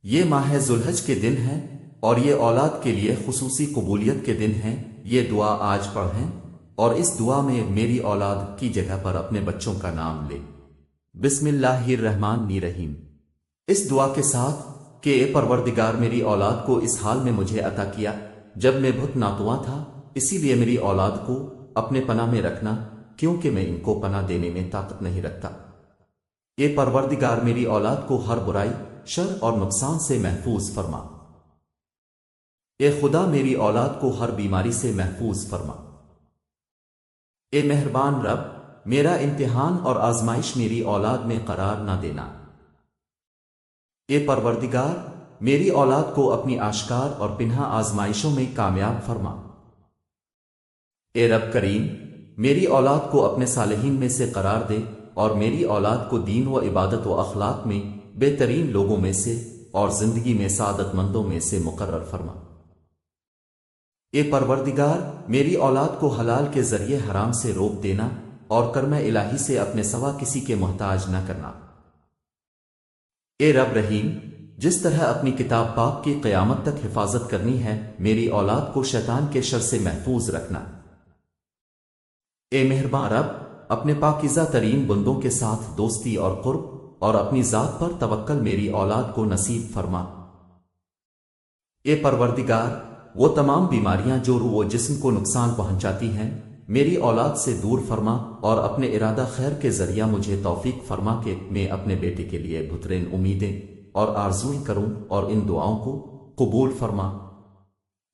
یہ ماہ ذوالحج کے دن ہیں اور یہ اولاد کے لیے خصوصی قبولیت کے دن ہیں۔ یہ دعا آج پڑھیں اور اس دعا میں میری اولاد کی جگہ پر اپنے بچوں کا نام لے۔ بسم اللہ الرحمن الرحیم۔ اس دعا کے ساتھ کہ اے پروردگار میری اولاد کو اس حال میں مجھے عطا کیا جب میں بہت ناتواں تھا، اسی لیے میری اولاد کو اپنے پناہ میں رکھنا کیونکہ میں ان کو پناہ دینے میں طاقت نہیں رکھتا۔ اے پروردگار میری اولاد کو ہر برائی، شر اور نقصان سے محفوظ فرما۔ اے خدا میری اولاد کو ہر بیماری سے محفوظ فرما۔ اے مہربان رب، میرا امتحان اور آزمائش میری اولاد میں قرار نہ دینا۔ اے پروردگار میری اولاد کو اپنی آشکار اور پنہا آزمائشوں میں کامیاب فرما۔ اے رب کریم میری اولاد کو اپنے صالحین میں سے قرار دے اور میری اولاد کو دین و عبادت و اخلاق میں بہترین لوگوں میں سے اور زندگی میں سعادت مندوں میں سے مقرر فرما۔ اے پروردگار میری اولاد کو حلال کے ذریعے حرام سے روک دینا اور کرم الہی سے اپنے سوا کسی کے محتاج نہ کرنا۔ اے رب رحیم جس طرح اپنی کتاب پاک کی قیامت تک حفاظت کرنی ہے، میری اولاد کو شیطان کے شر سے محفوظ رکھنا۔ اے مہربان رب اپنے پاکیزہ ترین بندوں کے ساتھ دوستی اور قرب اور اپنی ذات پر توکل میری اولاد کو نصیب فرما۔ اے پروردگار وہ تمام بیماریاں جو روح و جسم کو نقصان پہنچاتی ہیں میری اولاد سے دور فرما اور اپنے ارادہ خیر کے ذریعہ مجھے توفیق فرما کہ میں اپنے بیٹے کے لیے بہترین امیدیں اور آرزویں کروں اور ان دعاؤں کو قبول فرما۔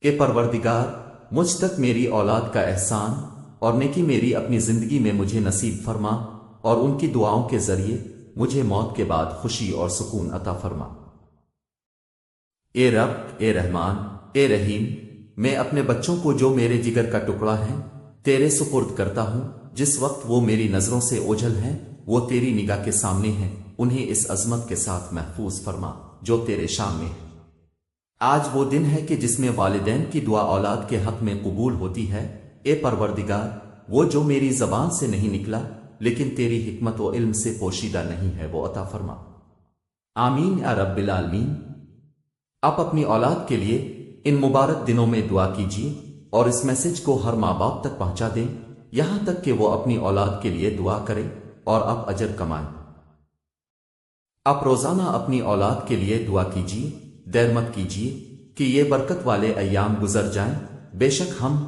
اے پروردگار مجھ تک میری اولاد کا احسان اور نیکی میری اپنی زندگی میں مجھے نصیب فرما اور ان کی دعاؤں کے ذریعے مجھے موت کے بعد خوشی اور سکون عطا فرما۔ اے رب، اے رحمان، اے رحیم میں اپنے بچوں کو جو میرے جگر کا ٹکڑا ہیں تیرے سپرد کرتا ہوں۔ جس وقت وہ میری نظروں سے اوجھل ہیں وہ تیری نگاہ کے سامنے ہیں، انہیں اس عظمت کے ساتھ محفوظ فرما جو تیرے شان میں ہے۔ آج وہ دن ہے کہ جس میں والدین کی دعا اولاد کے حق میں قبول ہوتی ہے۔ اے پروردگار وہ جو میری زبان سے نہیں نکلا لیکن تیری حکمت و علم سے پوشیدہ نہیں ہے وہ عطا فرما۔ آمین یا رب العالمین۔ آپ اپنی اولاد کے لیے ان مبارک دنوں میں دعا کیجیے اور اس میسج کو ہر ماں باپ تک پہنچا دیں یہاں تک کہ وہ اپنی اولاد کے لیے دعا کریں اور آپ اجر کمائیں۔ آپ روزانہ اپنی اولاد کے لیے دعا کیجیے، دیر مت کیجیے کہ یہ برکت والے ایام گزر جائیں۔ بے شک ہم